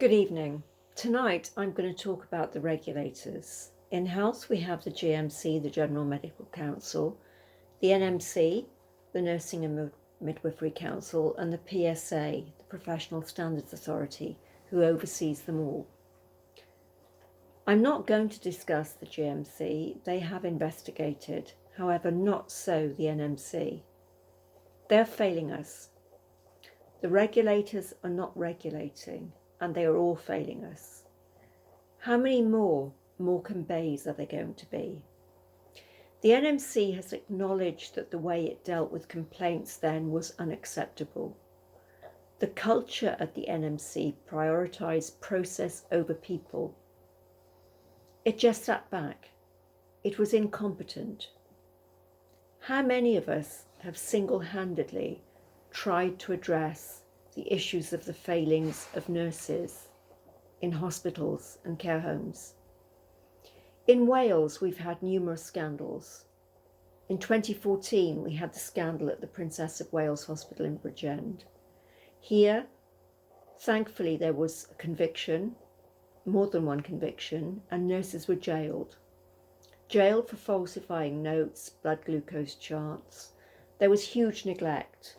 Good evening. Tonight I'm going to talk about the regulators. In health we have the GMC, the General Medical Council, the NMC, the Nursing and Midwifery Council, and the PSA, the Professional Standards Authority, who oversees them all. I'm not going to discuss the GMC, they have investigated, however not so the NMC. They're failing us. The regulators are not regulating, and they are all failing us. How many more Morecambe Bays are there going to be? The NMC has acknowledged that the way it dealt with complaints then was unacceptable. The culture at the NMC prioritised process over people. It just sat back. It was incompetent. How many of us have single-handedly tried to address the issues of the failings of nurses in hospitals and care homes? In Wales, we've had numerous scandals. In 2014, we had the scandal at the Princess of Wales Hospital in Bridgend. Here, thankfully, there was a conviction, more than one conviction, and nurses were jailed. Jailed for falsifying notes, blood glucose charts. There was huge neglect.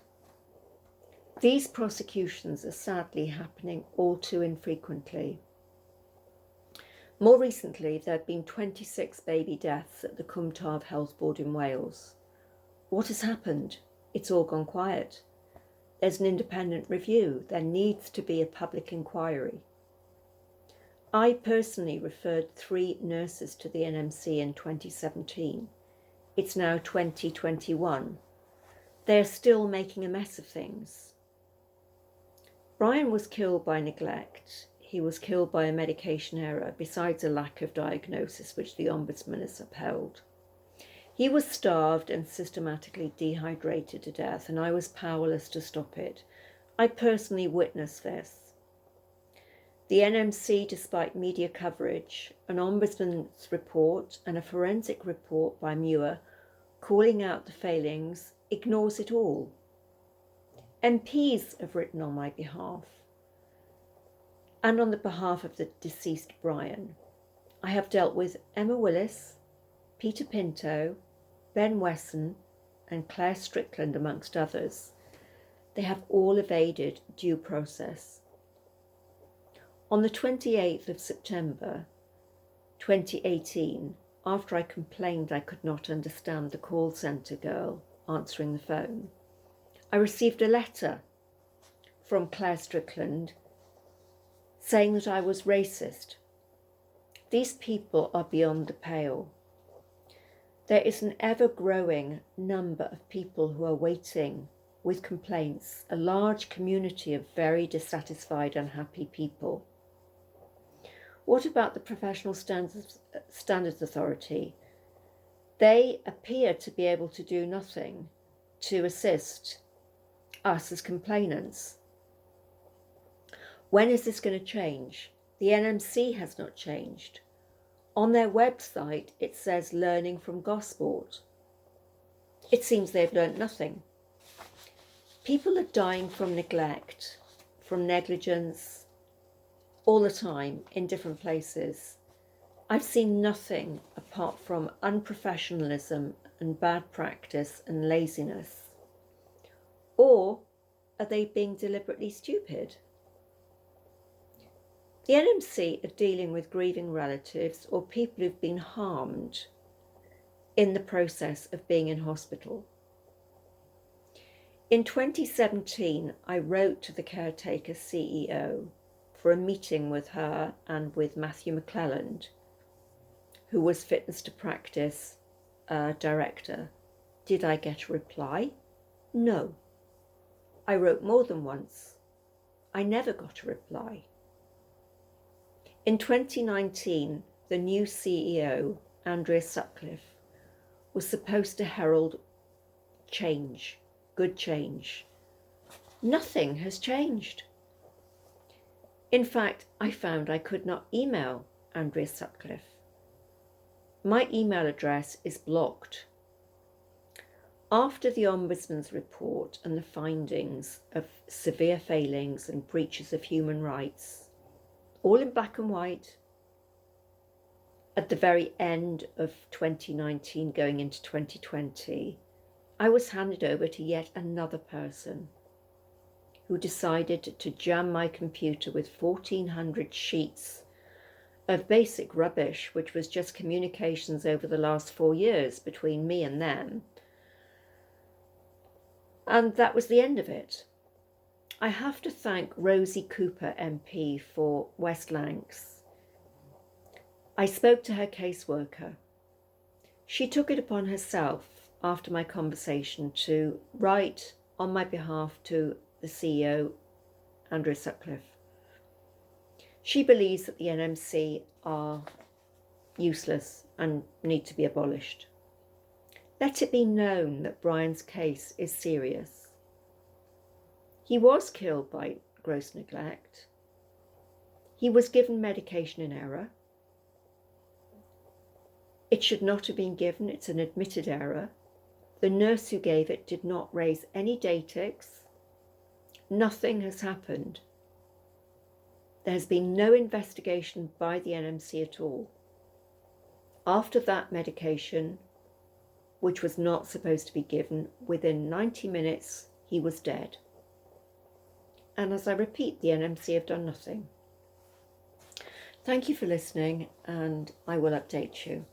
These prosecutions are sadly happening all too infrequently. More recently, there have been 26 baby deaths at the Cwm Taf Health Board in Wales. What has happened? It's all gone quiet. There's an independent review. There needs to be a public inquiry. I personally referred 3 nurses to the NMC in 2017. It's now 2021. They're still making a mess of things. Brian was killed by neglect. He was killed by a medication error, besides a lack of diagnosis, which the Ombudsman has upheld. He was starved and systematically dehydrated to death, and I was powerless to stop it. I personally witnessed this. The NMC, despite media coverage, an Ombudsman's report, and a forensic report by Muir calling out the failings, ignores it all. MPs have written on my behalf, and on the behalf of the deceased Brian. I have dealt with Emma Willis, Peter Pinto, Ben Wesson, and Claire Strickland, amongst others. They have all evaded due process. On the 28th of September 2018, after I complained I could not understand the call centre girl answering the phone, I received a letter from Claire Strickland saying that I was racist. These people are beyond the pale. There is an ever-growing number of people who are waiting with complaints, a large community of very dissatisfied, unhappy people. What about the Professional Standards Authority? They appear to be able to do nothing to assist us as complainants. When is this going to change? The NMC has not changed. On their website it says learning from Gosport. It seems they've learnt nothing. People are dying from neglect, from negligence, all the time in different places. I've seen nothing apart from unprofessionalism and bad practice and laziness. Or are they being deliberately stupid? The NMC are dealing with grieving relatives or people who've been harmed in the process of being in hospital. In 2017, I wrote to the caretaker CEO for a meeting with her and with Matthew McClelland, who was fitness to practice director. Did I get a reply? No. I wrote more than once. I never got a reply. In 2019, the new CEO, Andrea Sutcliffe, was supposed to herald change, good change. Nothing has changed. In fact, I found I could not email Andrea Sutcliffe. My email address is blocked. After the Ombudsman's report and the findings of severe failings and breaches of human rights, all in black and white, at the very end of 2019 going into 2020, I was handed over to yet another person who decided to jam my computer with 1,400 sheets of basic rubbish, which was just communications over the last 4 years between me and them. And that was the end of it. I have to thank Rosie Cooper MP for West Lancs. I spoke to her caseworker. She took it upon herself after my conversation to write on my behalf to the CEO, Andrew Sutcliffe. She believes that the NMC are useless and need to be abolished. Let it be known that Brian's case is serious. He was killed by gross neglect. He was given medication in error. It should not have been given. It's an admitted error. The nurse who gave it did not raise any datex. Nothing has happened. There has been no investigation by the NMC at all. After that medication, which was not supposed to be given, within 90 minutes, he was dead. And as I repeat, the NMC have done nothing. Thank you for listening, and I will update you.